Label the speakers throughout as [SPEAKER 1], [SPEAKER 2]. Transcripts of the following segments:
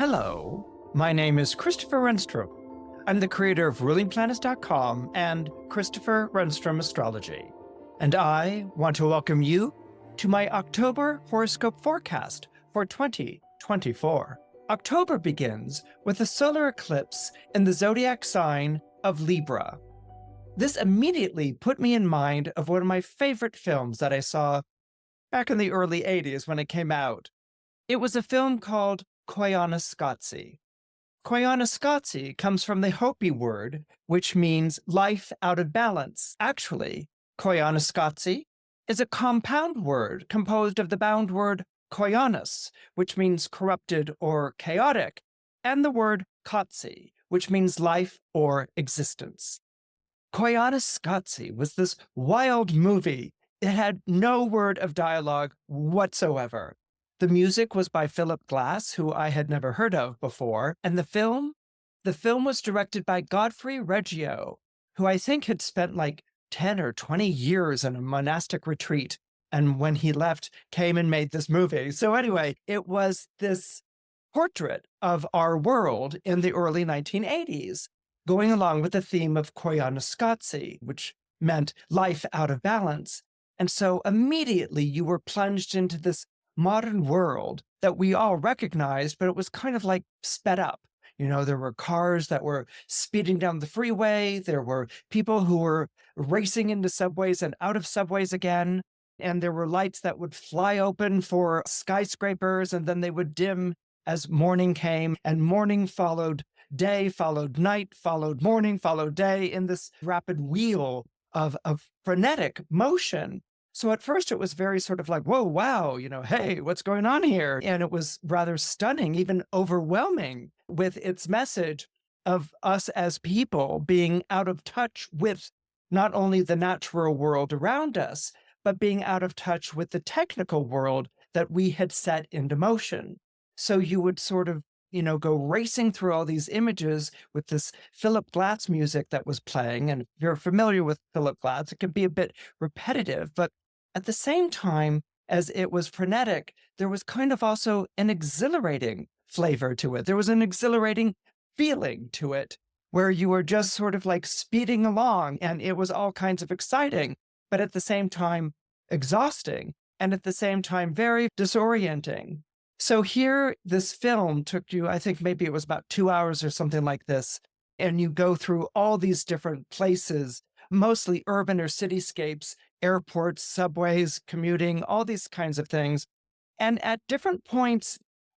[SPEAKER 1] Hello, my name is Christopher Renstrom. I'm the creator of rulingplanets.com and Christopher Renstrom Astrology. And I want to welcome you to my October horoscope forecast for 2024. October begins with a solar eclipse in the zodiac sign of Libra. This immediately put me in mind of one of my favorite films that I saw back in the early 80s when it came out. It was a film called Koyaanisqatsi. Koyaanisqatsi comes from the Hopi word, which means life out of balance. Actually, Koyaanisqatsi is a compound word composed of the bound word koyanis, which means corrupted or chaotic, and the word qatsi, which means life or existence. Koyaanisqatsi was this wild movie. It had no word of dialogue whatsoever. The music was by Philip Glass, who I had never heard of before, and the film was directed by Godfrey Reggio, who I think had spent like 10 or 20 years in a monastic retreat, and when he left, came and made this movie. So anyway, it was this portrait of our world in the early 1980s, going along with the theme of Koyaanisqatsi, which meant life out of balance. And so immediately you were plunged into this modern world that we all recognized, but it was kind of like sped up. You know, there were cars that were speeding down the freeway. There were people who were racing into subways and out of subways again. And there were lights that would fly open for skyscrapers, and then they would dim as morning came, and morning followed day, followed night, followed morning, followed day in this rapid wheel of frenetic motion. So at first it was very sort of like, whoa, wow, hey, what's going on here? And it was rather stunning, even overwhelming with its message of us as people being out of touch with not only the natural world around us, but being out of touch with the technical world that we had set into motion. So you would sort of, go racing through all these images with this Philip Glass music that was playing. And if you're familiar with Philip Glass, it can be a bit repetitive, but at the same time as it was frenetic, there was kind of also an exhilarating flavor to it. There was an exhilarating feeling to it where you were just sort of like speeding along, and it was all kinds of exciting, but at the same time exhausting, and at the same time very disorienting. So here, this film took you, I think maybe it was about 2 hours or something like this, and you go through all these different places, mostly urban or cityscapes, airports, subways, commuting, all these kinds of things. And at different points,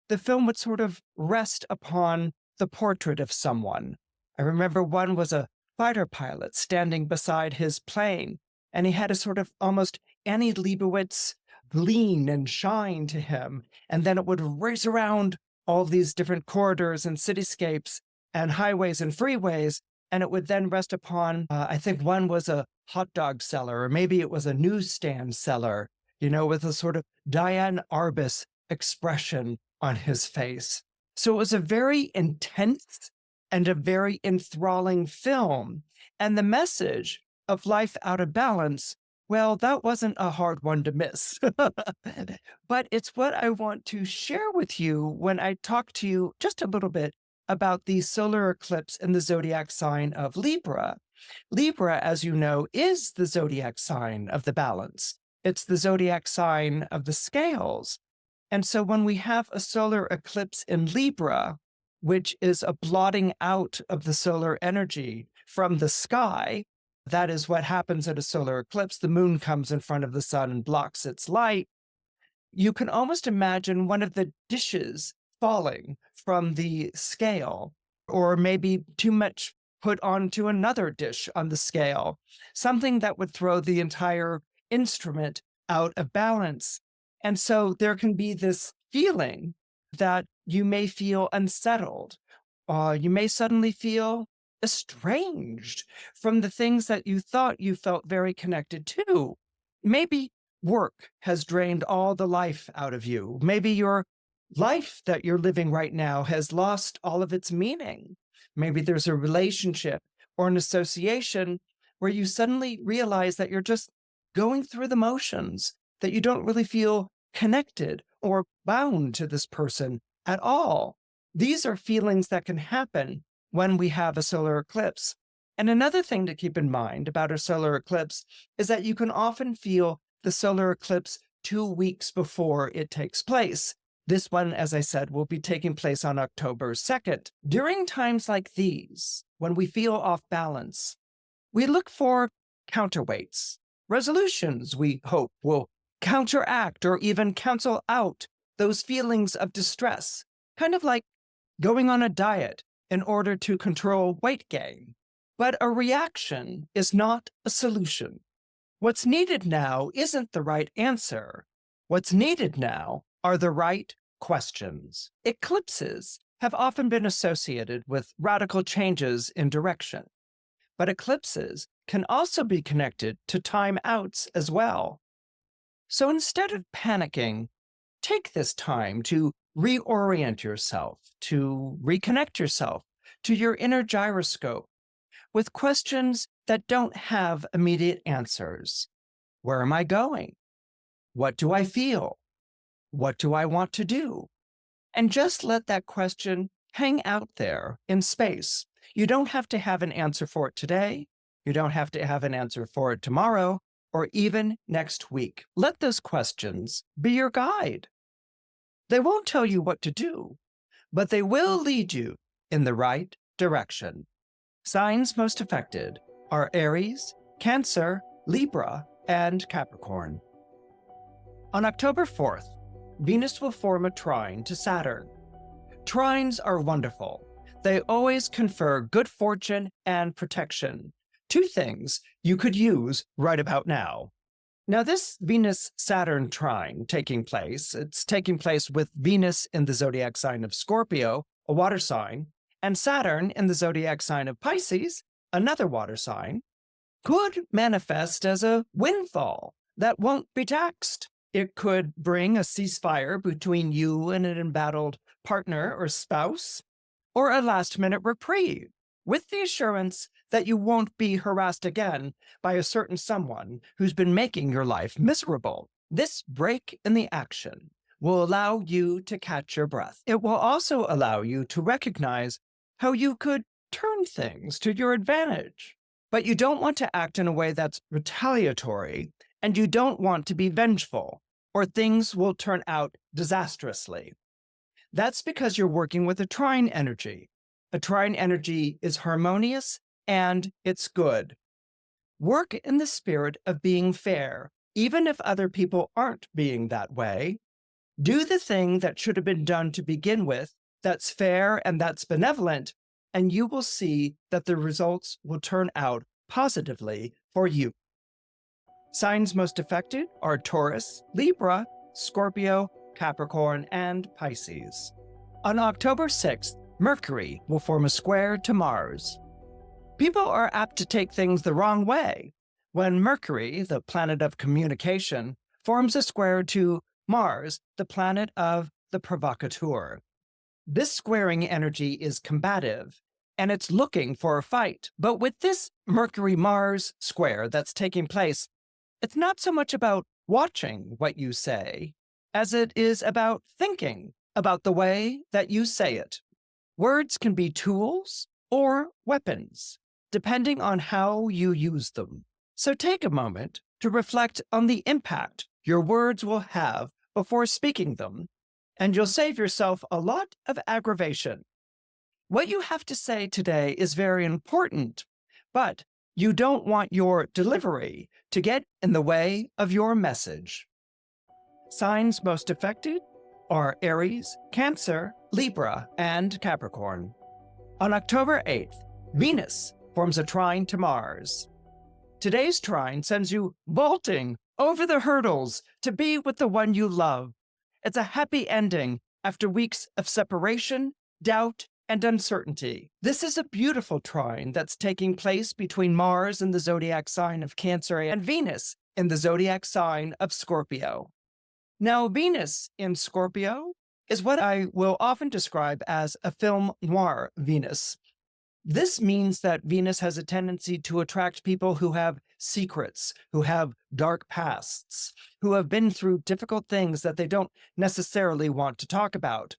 [SPEAKER 1] the film would sort of rest upon the portrait of someone. I remember one was a fighter pilot standing beside his plane, and he had a sort of almost Annie Leibovitz gleam and shine to him. And then it would race around all these different corridors and cityscapes and highways and freeways. And it would then rest upon, I think one was a hot dog seller, or maybe it was a newsstand seller, with a sort of Diane Arbus expression on his face. So it was a very intense and a very enthralling film. And the message of life out of balance, well, that wasn't a hard one to miss. But it's what I want to share with you when I talk to you just a little bit about the solar eclipse in the zodiac sign of Libra. Libra, as you know, is the zodiac sign of the balance. It's the zodiac sign of the scales. And so when we have a solar eclipse in Libra, which is a blotting out of the solar energy from the sky, that is what happens at a solar eclipse. The moon comes in front of the sun and blocks its light. You can almost imagine one of the dishes falling from the scale, or maybe too much put onto another dish on the scale, something that would throw the entire instrument out of balance. And so there can be this feeling that you may feel unsettled, or you may suddenly feel estranged from the things that you thought you felt very connected to. Maybe work has drained all the life out of you. Maybe your life that you're living right now has lost all of its meaning. Maybe there's a relationship or an association where you suddenly realize that you're just going through the motions, that you don't really feel connected or bound to this person at all. These are feelings that can happen when we have a solar eclipse. And another thing to keep in mind about a solar eclipse is that you can often feel the solar eclipse 2 weeks before it takes place. This one, as I said, will be taking place on October 2nd. During times like these, when we feel off balance, we look for counterweights, resolutions we hope will counteract or even cancel out those feelings of distress, kind of like going on a diet in order to control weight gain. But a reaction is not a solution. What's needed now isn't the right answer. What's needed now are the right questions. Eclipses have often been associated with radical changes in direction, but eclipses can also be connected to time outs as well. So instead of panicking, take this time to reorient yourself, to reconnect yourself to your inner gyroscope with questions that don't have immediate answers. Where am I going? What do I feel? What do I want to do? And just let that question hang out there in space. You don't have to have an answer for it today. You don't have to have an answer for it tomorrow or even next week. Let those questions be your guide. They won't tell you what to do, but they will lead you in the right direction. Signs most affected are Aries, Cancer, Libra, and Capricorn. On October 4th, Venus will form a trine to Saturn. Trines are wonderful. They always confer good fortune and protection, two things you could use right about now. Now, this Venus-Saturn trine it's taking place with Venus in the zodiac sign of Scorpio, a water sign, and Saturn in the zodiac sign of Pisces, another water sign, could manifest as a windfall that won't be taxed. It could bring a ceasefire between you and an embattled partner or spouse, or a last-minute reprieve, with the assurance that you won't be harassed again by a certain someone who's been making your life miserable. This break in the action will allow you to catch your breath. It will also allow you to recognize how you could turn things to your advantage. But you don't want to act in a way that's retaliatory, and you don't want to be vengeful, or things will turn out disastrously. That's because you're working with a trine energy. A trine energy is harmonious and it's good. Work in the spirit of being fair, even if other people aren't being that way. Do the thing that should have been done to begin with, that's fair and that's benevolent, and you will see that the results will turn out positively for you. Signs most affected are Taurus, Libra, Scorpio, Capricorn, and Pisces. On October 6th, Mercury will form a square to Mars. People are apt to take things the wrong way when Mercury, the planet of communication, forms a square to Mars, the planet of the provocateur. This squaring energy is combative, and it's looking for a fight. But with this Mercury-Mars square that's taking place, it's not so much about watching what you say as it is about thinking about the way that you say it. Words can be tools or weapons, depending on how you use them. So take a moment to reflect on the impact your words will have before speaking them, and you'll save yourself a lot of aggravation. What you have to say today is very important, but you don't want your delivery to get in the way of your message. Signs most affected are Aries, Cancer, Libra, and Capricorn. On October 8th, Venus forms a trine to Mars. Today's trine sends you vaulting over the hurdles to be with the one you love. It's a happy ending after weeks of separation, doubt, and uncertainty. This is a beautiful trine that's taking place between Mars in the zodiac sign of Cancer and Venus in the zodiac sign of Scorpio. Now, Venus in Scorpio is what I will often describe as a film noir Venus. This means that Venus has a tendency to attract people who have secrets, who have dark pasts, who have been through difficult things that they don't necessarily want to talk about.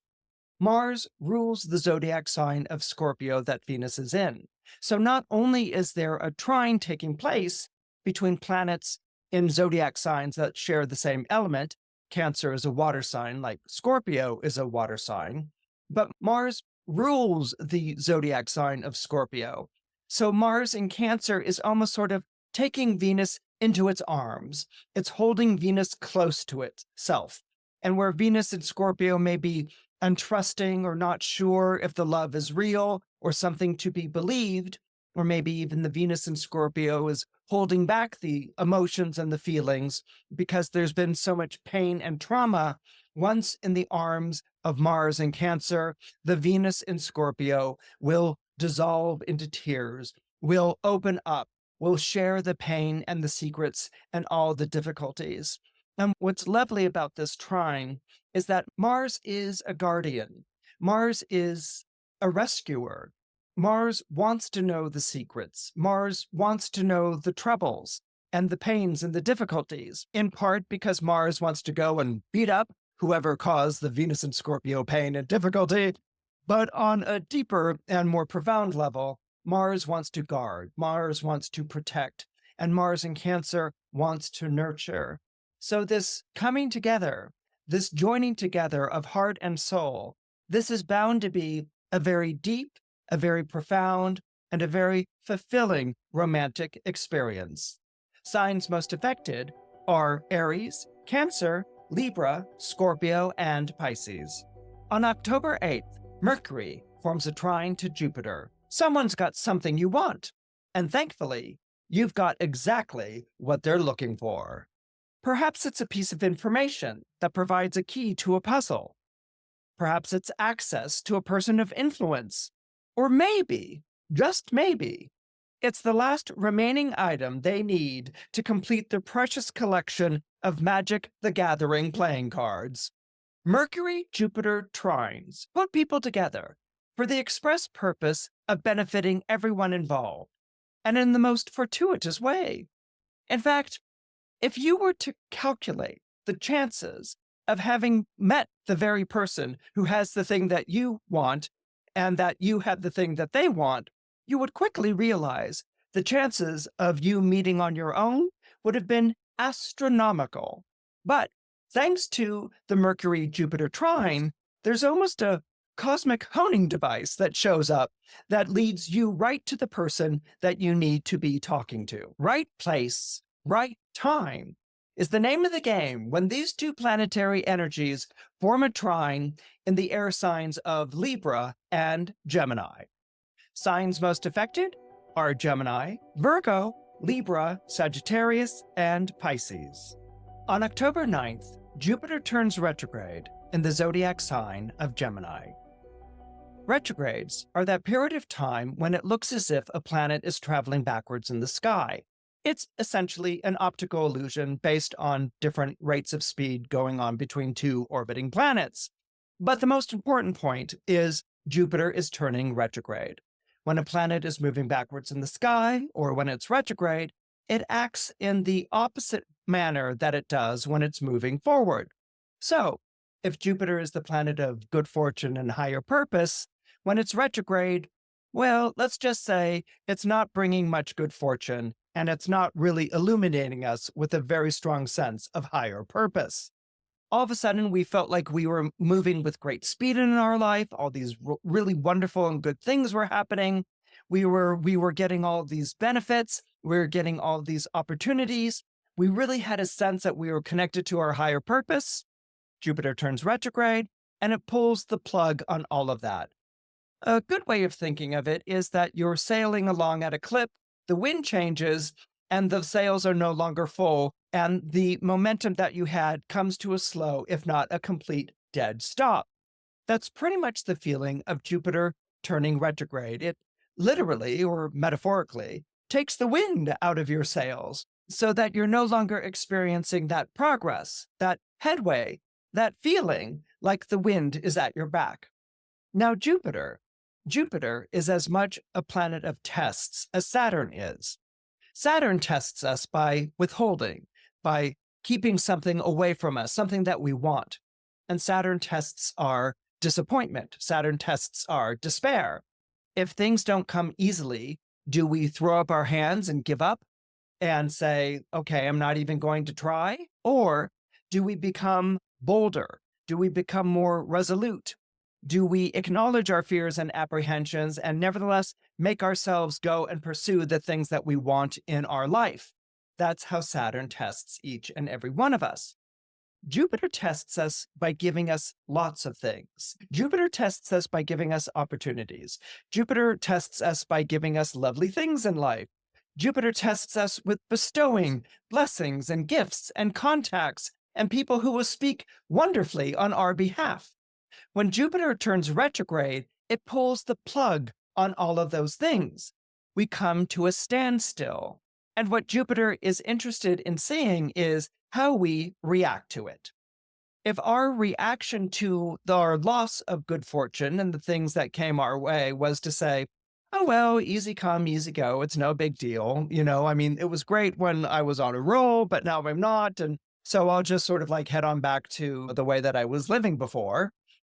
[SPEAKER 1] Mars rules the zodiac sign of Scorpio that Venus is in. So not only is there a trine taking place between planets in zodiac signs that share the same element, Cancer is a water sign like Scorpio is a water sign, but Mars rules the zodiac sign of Scorpio. So Mars in Cancer is almost sort of taking Venus into its arms. It's holding Venus close to itself. And where Venus in Scorpio may be untrusting or not sure if the love is real or something to be believed, or maybe even the Venus in Scorpio is holding back the emotions and the feelings because there's been so much pain and trauma. Once in the arms of Mars in Cancer, the Venus in Scorpio will dissolve into tears, will open up, will share the pain and the secrets and all the difficulties. And what's lovely about this trine is that Mars is a guardian. Mars is a rescuer. Mars wants to know the secrets. Mars wants to know the troubles and the pains and the difficulties, in part because Mars wants to go and beat up whoever caused the Venus and Scorpio pain and difficulty. But on a deeper and more profound level, Mars wants to guard, Mars wants to protect, and Mars in Cancer wants to nurture. So this coming together, this joining together of heart and soul, this is bound to be a very deep, a very profound, and a very fulfilling romantic experience. Signs most affected are Aries, Cancer, Libra, Scorpio, and Pisces. On October 8th, Mercury forms a trine to Jupiter. Someone's got something you want, and thankfully, you've got exactly what they're looking for. Perhaps it's a piece of information that provides a key to a puzzle. Perhaps it's access to a person of influence. Or maybe, just maybe, it's the last remaining item they need to complete their precious collection of Magic the Gathering playing cards. Mercury-Jupiter trines put people together for the express purpose of benefiting everyone involved, and in the most fortuitous way. In fact, if you were to calculate the chances of having met the very person who has the thing that you want and that you have the thing that they want, you would quickly realize the chances of you meeting on your own would have been astronomical. But thanks to the Mercury-Jupiter trine, there's almost a cosmic honing device that shows up that leads you right to the person that you need to be talking to. Right place, right time is the name of the game when these two planetary energies form a trine in the air signs of Libra and Gemini. Signs most affected are Gemini, Virgo, Libra, Sagittarius, and Pisces. On October 9th, Jupiter turns retrograde in the zodiac sign of Gemini. Retrogrades are that period of time when it looks as if a planet is traveling backwards in the sky. It's essentially an optical illusion based on different rates of speed going on between two orbiting planets. But the most important point is Jupiter is turning retrograde. When a planet is moving backwards in the sky, or when it's retrograde, it acts in the opposite manner that it does when it's moving forward. So, if Jupiter is the planet of good fortune and higher purpose, when it's retrograde, well, let's just say it's not bringing much good fortune, and it's not really illuminating us with a very strong sense of higher purpose. All of a sudden, we felt like we were moving with great speed in our life. All these really wonderful and good things were happening. We were getting all of these benefits. We were getting all of these opportunities. We really had a sense that we were connected to our higher purpose. Jupiter turns retrograde, and it pulls the plug on all of that. A good way of thinking of it is that you're sailing along at a clip, the wind changes, and the sails are no longer full, and the momentum that you had comes to a slow, if not a complete dead stop. That's pretty much the feeling of Jupiter turning retrograde. It literally, or metaphorically, takes the wind out of your sails so that you're no longer experiencing that progress, that headway, that feeling like the wind is at your back. Now, Jupiter is as much a planet of tests as Saturn is. Saturn tests us by withholding, by keeping something away from us, something that we want. And Saturn tests our disappointment. Saturn tests our despair. If things don't come easily, do we throw up our hands and give up and say, okay, I'm not even going to try? Or do we become bolder? Do we become more resolute? Do we acknowledge our fears and apprehensions and nevertheless make ourselves go and pursue the things that we want in our life? That's how Saturn tests each and every one of us. Jupiter tests us by giving us lots of things. Jupiter tests us by giving us opportunities. Jupiter tests us by giving us lovely things in life. Jupiter tests us with bestowing blessings and gifts and contacts and people who will speak wonderfully on our behalf. When Jupiter turns retrograde, it pulls the plug on all of those things. We come to a standstill. And what Jupiter is interested in seeing is how we react to it. If our reaction to our loss of good fortune and the things that came our way was to say, oh, well, easy come, easy go, it's no big deal. I mean, it was great when I was on a roll, but now I'm not. And so I'll just sort of like head on back to the way that I was living before.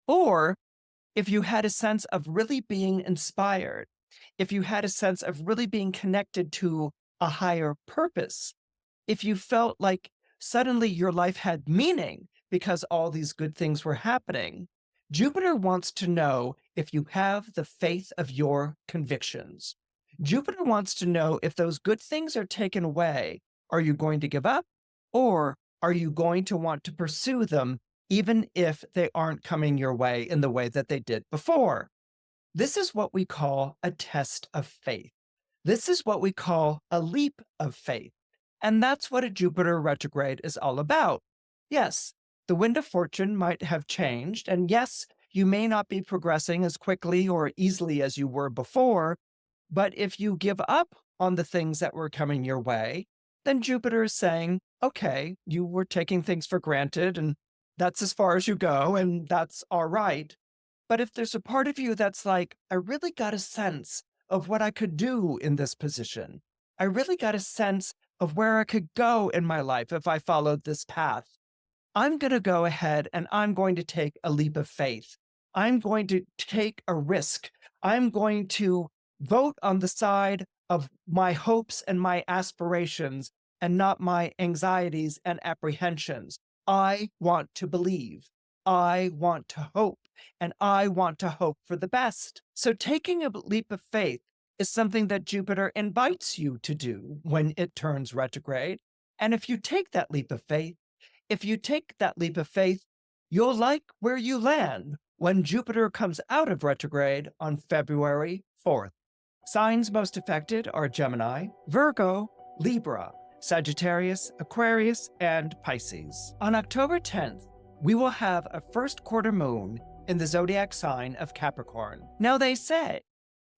[SPEAKER 1] Or if you had a sense of really being inspired, if you had a sense of really being connected to a higher purpose, if you felt like suddenly your life had meaning because all these good things were happening, Jupiter wants to know if you have the faith of your convictions. Jupiter wants to know if those good things are taken away, are you going to give up? Or are you going to want to pursue them even if they aren't coming your way in the way that they did before? This is what we call a test of faith. This is what we call a leap of faith. And that's what a Jupiter retrograde is all about. Yes, the wind of fortune might have changed, and yes, you may not be progressing as quickly or easily as you were before, but if you give up on the things that were coming your way, then Jupiter is saying, okay, you were taking things for granted, and that's as far as you go, and that's all right. But if there's a part of you that's like, I really got a sense of what I could do in this position. I really got a sense of where I could go in my life if I followed this path. I'm going to go ahead and I'm going to take a leap of faith. I'm going to take a risk. I'm going to vote on the side of my hopes and my aspirations and not my anxieties and apprehensions. I want to believe. I want to hope. And I want to hope for the best. So taking a leap of faith is something that Jupiter invites you to do when it turns retrograde. And if you take that leap of faith, you'll like where you land when Jupiter comes out of retrograde on February 4th. Signs most affected are Gemini, Virgo, Libra, Sagittarius, Aquarius, and Pisces. On October 10th, we will have a first quarter moon in the zodiac sign of Capricorn. Now they say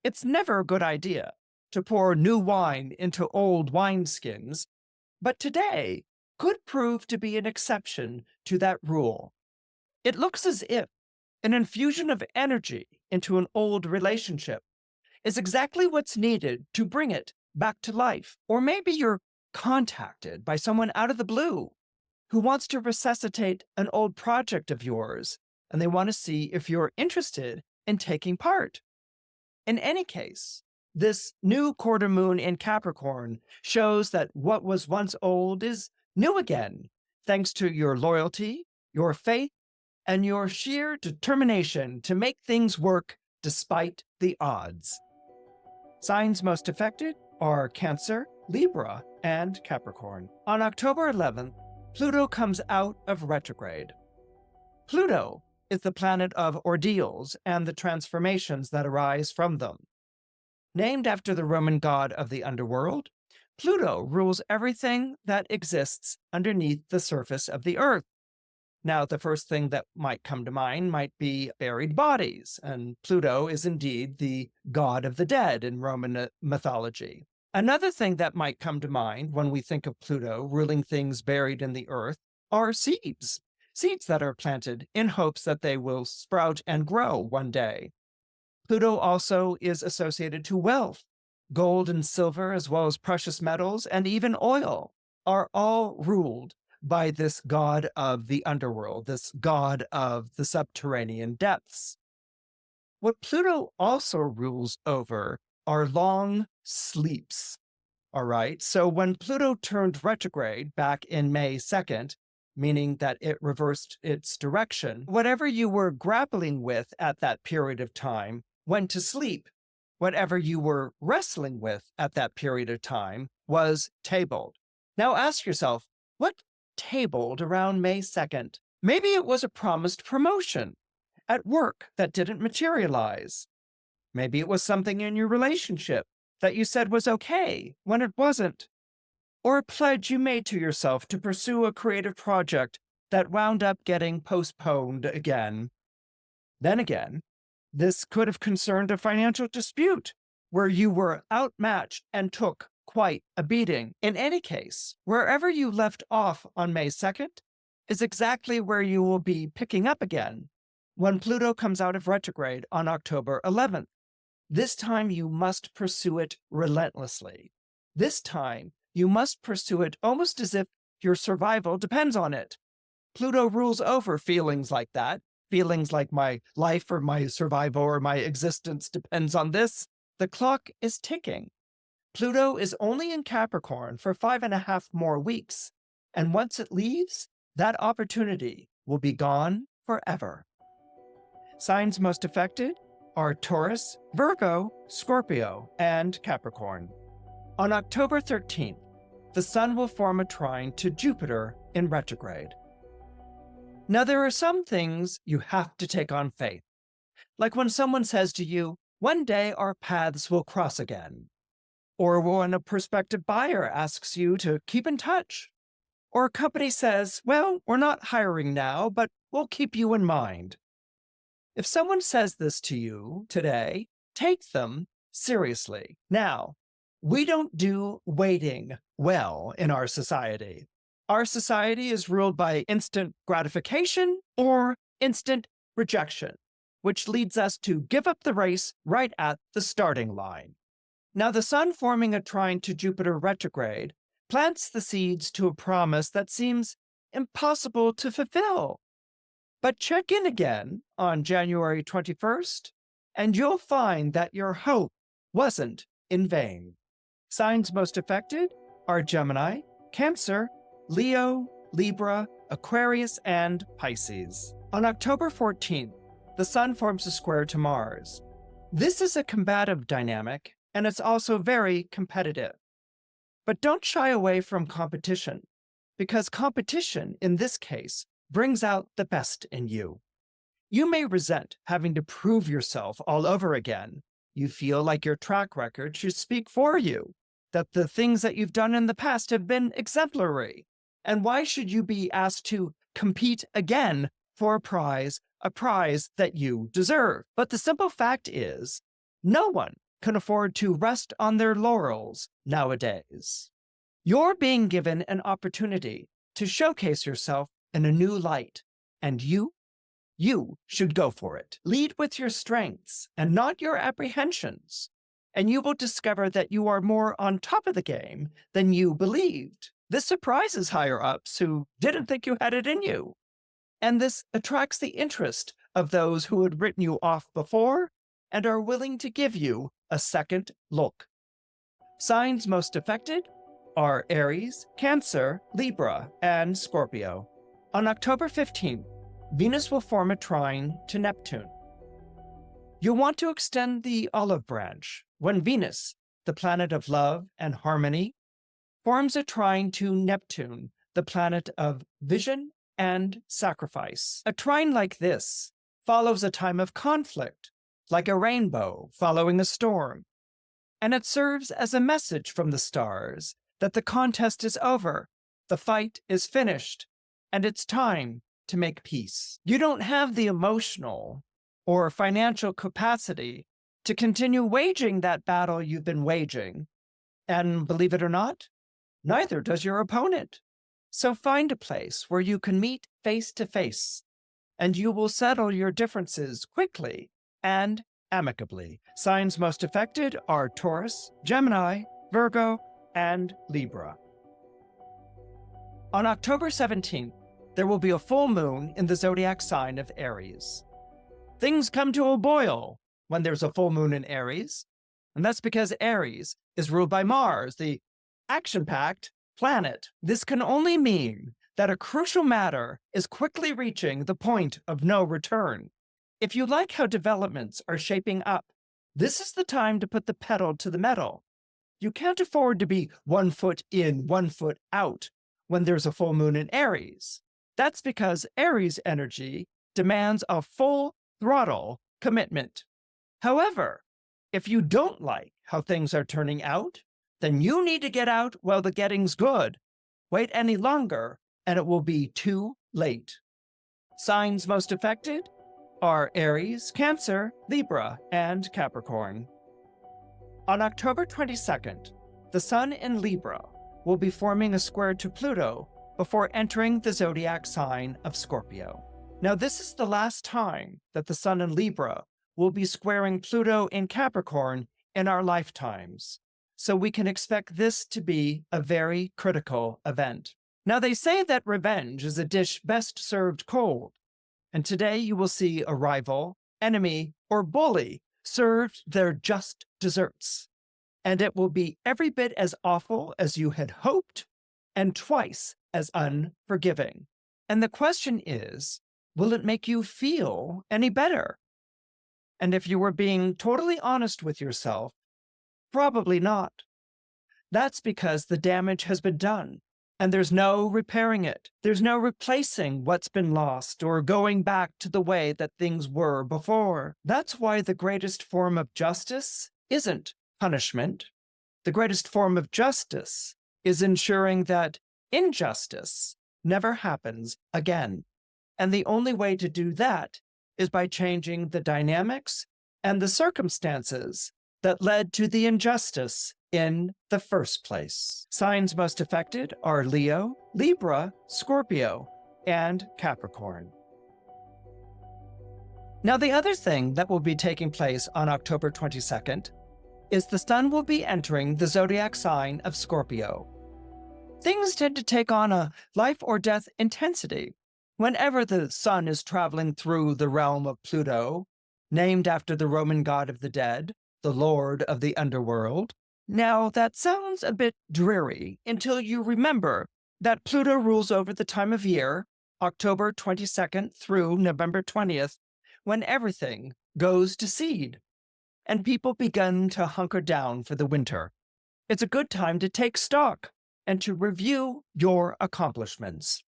[SPEAKER 1] it's never a good idea to pour new wine into old wineskins, but today could prove to be an exception to that rule. It looks as if an infusion of energy into an old relationship is exactly what's needed to bring it back to life. Or maybe you're contacted by someone out of the blue who wants to resuscitate an old project of yours, and they want to see if you're interested in taking part. In any case, this new quarter moon in Capricorn shows that what was once old is new again, thanks to your loyalty, your faith, and your sheer determination to make things work despite the odds. Signs most affected are Cancer, Libra, and Capricorn. On October 11th, Pluto comes out of retrograde. Pluto is the planet of ordeals and the transformations that arise from them. Named after the Roman god of the underworld, Pluto rules everything that exists underneath the surface of the earth. Now, the first thing that might come to mind might be buried bodies, and Pluto is indeed the god of the dead in Roman mythology. Another thing that might come to mind when we think of Pluto ruling things buried in the earth are seeds that are planted in hopes that they will sprout and grow one day. Pluto also is associated to wealth. Gold and silver, as well as precious metals and even oil, are all ruled by this god of the underworld, this god of the subterranean depths. What Pluto also rules over are long sleeps. All right. So when Pluto turned retrograde back in May 2nd, meaning that it reversed its direction, whatever you were grappling with at that period of time went to sleep. Whatever you were wrestling with at that period of time was tabled. Now ask yourself, what tabled around May 2nd? Maybe it was a promised promotion at work that didn't materialize. Maybe it was something in your relationship that you said was okay when it wasn't. Or a pledge you made to yourself to pursue a creative project that wound up getting postponed again. Then again, this could have concerned a financial dispute where you were outmatched and took quite a beating. In any case, wherever you left off on May 2nd is exactly where you will be picking up again when Pluto comes out of retrograde on October 11th. This time you must pursue it relentlessly. This time you must pursue it almost as if your survival depends on it. Pluto rules over feelings like that, feelings like my life or my survival or my existence depends on this. The clock is ticking. Pluto is only in Capricorn for 5.5 more weeks, and once it leaves, that opportunity will be gone forever. Signs most affected are Taurus, Virgo, Scorpio, and Capricorn. On October 13th, the Sun will form a trine to Jupiter in retrograde. Now, there are some things you have to take on faith, like when someone says to you, "One day our paths will cross again," or when a prospective buyer asks you to keep in touch, or a company says, "Well, we're not hiring now, but we'll keep you in mind." If someone says this to you today, take them seriously. Now, we don't do waiting well in our society. Our society is ruled by instant gratification or instant rejection, which leads us to give up the race right at the starting line. Now, the Sun forming a trine to Jupiter retrograde plants the seeds to a promise that seems impossible to fulfill. But check in again on January 21st, and you'll find that your hope wasn't in vain. Signs most affected are Gemini, Cancer, Leo, Libra, Aquarius, and Pisces. On October 14th, the Sun forms a square to Mars. This is a combative dynamic, and it's also very competitive. But don't shy away from competition, because competition, in this case, brings out the best in you. You may resent having to prove yourself all over again. You feel like your track record should speak for you, that the things that you've done in the past have been exemplary. And why should you be asked to compete again for a prize that you deserve? But the simple fact is, no one can afford to rest on their laurels nowadays. You're being given an opportunity to showcase yourself in a new light, and you should go for it. Lead with your strengths and not your apprehensions, and you will discover that you are more on top of the game than you believed. This surprises higher-ups who didn't think you had it in you, and this attracts the interest of those who had written you off before and are willing to give you a second look. Signs most affected are Aries, Cancer, Libra, and Scorpio. On October 15th, Venus will form a trine to Neptune. You'll want to extend the olive branch when Venus, the planet of love and harmony, forms a trine to Neptune, the planet of vision and sacrifice. A trine like this follows a time of conflict, like a rainbow following a storm, and it serves as a message from the stars that the contest is over, the fight is finished, and it's time to make peace. You don't have the emotional or financial capacity to continue waging that battle you've been waging. And believe it or not, neither does your opponent. So find a place where you can meet face to face, and you will settle your differences quickly and amicably. Signs most affected are Taurus, Gemini, Virgo, and Libra. On October 17th, there will be a full moon in the zodiac sign of Aries. Things come to a boil when there's a full moon in Aries, and that's because Aries is ruled by Mars, the action-packed planet. This can only mean that a crucial matter is quickly reaching the point of no return. If you like how developments are shaping up, this is the time to put the pedal to the metal. You can't afford to be 1 foot in, 1 foot out when there's a full moon in Aries. That's because Aries energy demands a full throttle commitment. However, if you don't like how things are turning out, then you need to get out while the getting's good. Wait any longer, and it will be too late. Signs most affected are Aries, Cancer, Libra, and Capricorn. On October 22nd, the Sun in Libra will be forming a square to Pluto before entering the zodiac sign of Scorpio. Now, this is the last time that the Sun in Libra will be squaring Pluto in Capricorn in our lifetimes, so we can expect this to be a very critical event. Now, they say that revenge is a dish best served cold, and today you will see a rival, enemy, or bully served their just desserts, and it will be every bit as awful as you had hoped and twice as unforgiving. And the question is, will it make you feel any better? And if you were being totally honest with yourself, probably not. That's because the damage has been done, and there's no repairing it. There's no replacing what's been lost or going back to the way that things were before. That's why the greatest form of justice isn't punishment. The greatest form of justice is ensuring that injustice never happens again. And the only way to do that is by changing the dynamics and the circumstances that led to the injustice in the first place. Signs most affected are Leo, Libra, Scorpio, and Capricorn. Now, the other thing that will be taking place on October 22nd is the Sun will be entering the zodiac sign of Scorpio. Things tend to take on a life or death intensity whenever the Sun is traveling through the realm of Pluto, named after the Roman god of the dead, the lord of the underworld. Now, that sounds a bit dreary until you remember that Pluto rules over the time of year, October 22nd through November 20th, when everything goes to seed and people begin to hunker down for the winter. It's a good time to take stock and to review your accomplishments,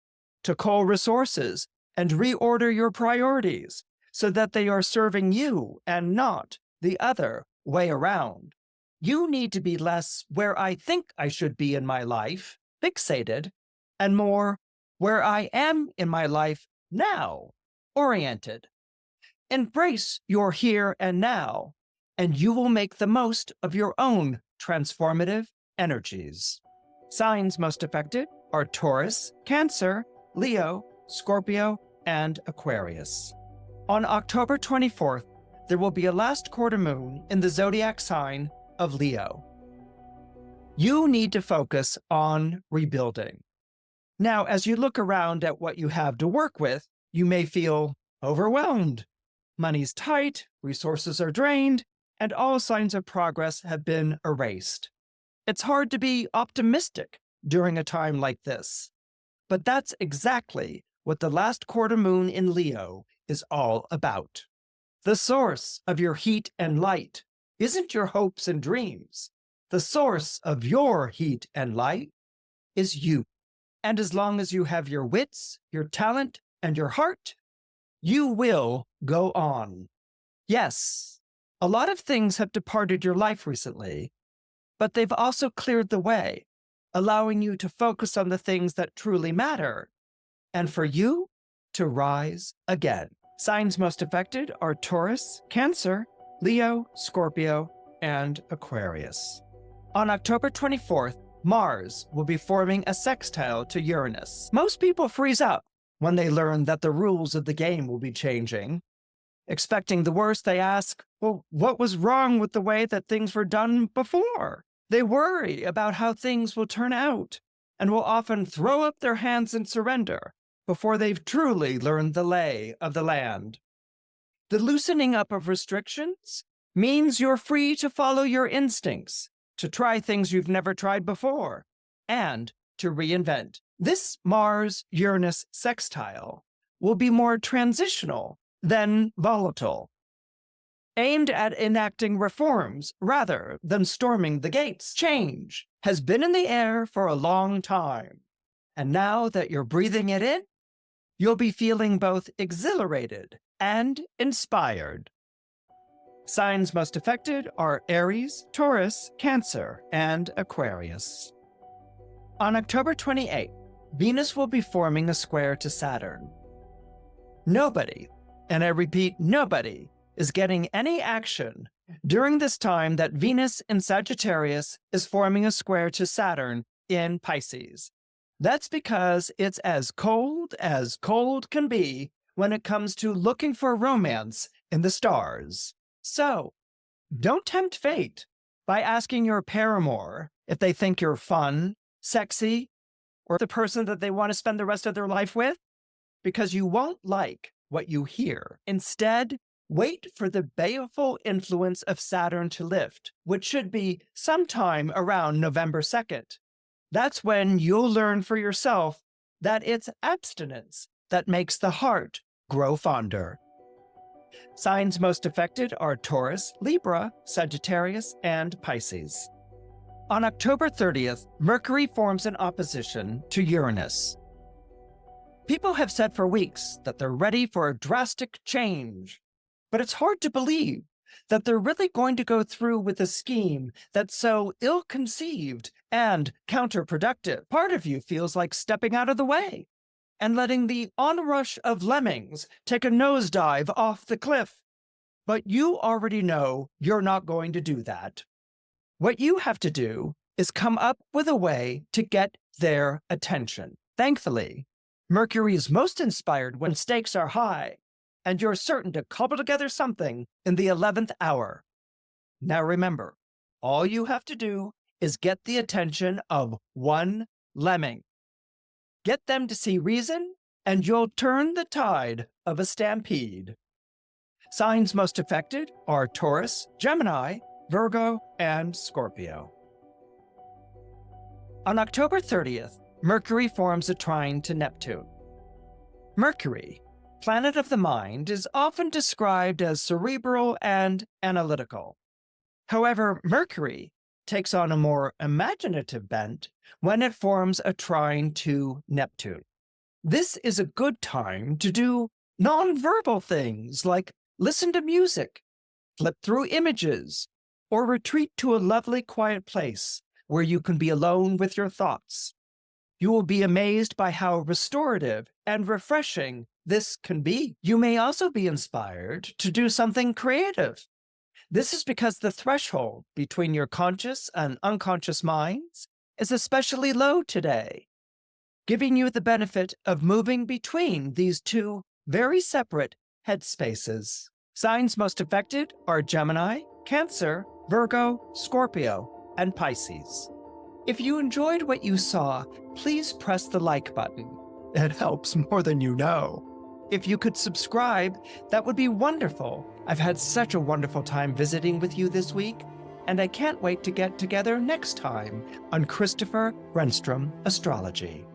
[SPEAKER 1] to cull resources and reorder your priorities so that they are serving you and not the other way around. You need to be less where I think I should be in my life, fixated, and more where I am in my life now, oriented. Embrace your here and now, and you will make the most of your own transformative energies. Signs most affected are Taurus, Cancer, Leo, Scorpio, and Aquarius. On October 24th, there will be a last quarter moon in the zodiac sign of Leo. You need to focus on rebuilding. Now, as you look around at what you have to work with, you may feel overwhelmed. Money's tight, resources are drained, and all signs of progress have been erased. It's hard to be optimistic during a time like this, but that's exactly what the last quarter moon in Leo is all about. The source of your heat and light isn't your hopes and dreams. The source of your heat and light is you. And as long as you have your wits, your talent, and your heart, you will go on. Yes, a lot of things have departed your life recently, but they've also cleared the way, allowing you to focus on the things that truly matter, and for you to rise again. Signs most affected are Taurus, Cancer, Leo, Scorpio, and Aquarius. On October 24th, Mars will be forming a sextile to Uranus. Most people freeze up when they learn that the rules of the game will be changing. Expecting the worst, they ask, well, what was wrong with the way that things were done before? They worry about how things will turn out. and will often throw up their hands in surrender before they've truly learned the lay of the land. The loosening up of restrictions means you're free to follow your instincts, to try things you've never tried before, and to reinvent. This Mars-Uranus sextile will be more transitional than volatile, aimed at enacting reforms rather than storming the gates. Change has been in the air for a long time, and now that you're breathing it in, you'll be feeling both exhilarated and inspired. Signs most affected are Aries, Taurus, Cancer, and Aquarius. On October 28th, Venus will be forming a square to Saturn. Nobody, and I repeat, nobody, is getting any action during this time that Venus in Sagittarius is forming a square to Saturn in Pisces. That's because it's as cold can be when it comes to looking for romance in the stars. So, don't tempt fate by asking your paramour if they think you're fun, sexy, or the person that they want to spend the rest of their life with, because you won't like what you hear. Instead, wait for the baleful influence of Saturn to lift, which should be sometime around November 2nd. That's when you'll learn for yourself that it's abstinence that makes the heart grow fonder. Signs most affected are Taurus, Libra, Sagittarius, and Pisces. On October 30th, Mercury forms an opposition to Uranus. People have said for weeks that they're ready for a drastic change, but it's hard to believe that they're really going to go through with a scheme that's so ill-conceived and counterproductive. Part of you feels like stepping out of the way and letting the onrush of lemmings take a nosedive off the cliff. But you already know you're not going to do that. What you have to do is come up with a way to get their attention. Thankfully, Mercury is most inspired when stakes are high, and you're certain to cobble together something in the 11th hour. Now remember, all you have to do is get the attention of one lemming. Get them to see reason, and you'll turn the tide of a stampede. Signs most affected are Taurus, Gemini, Virgo, and Scorpio. On October 30th, Mercury forms a trine to Neptune. Mercury, planet of the mind, is often described as cerebral and analytical. However, Mercury takes on a more imaginative bent when it forms a trine to Neptune. This is a good time to do nonverbal things like listen to music, flip through images, or retreat to a lovely quiet place where you can be alone with your thoughts. You will be amazed by how restorative and refreshing this can be. You may also be inspired to do something creative. This is because the threshold between your conscious and unconscious minds is especially low today, giving you the benefit of moving between these two very separate headspaces. Signs most affected are Gemini, Cancer, Virgo, Scorpio, and Pisces. If you enjoyed what you saw, please press the like button. It helps more than you know. If you could subscribe, that would be wonderful. I've had such a wonderful time visiting with you this week, and I can't wait to get together next time on Christopher Renstrom Astrology.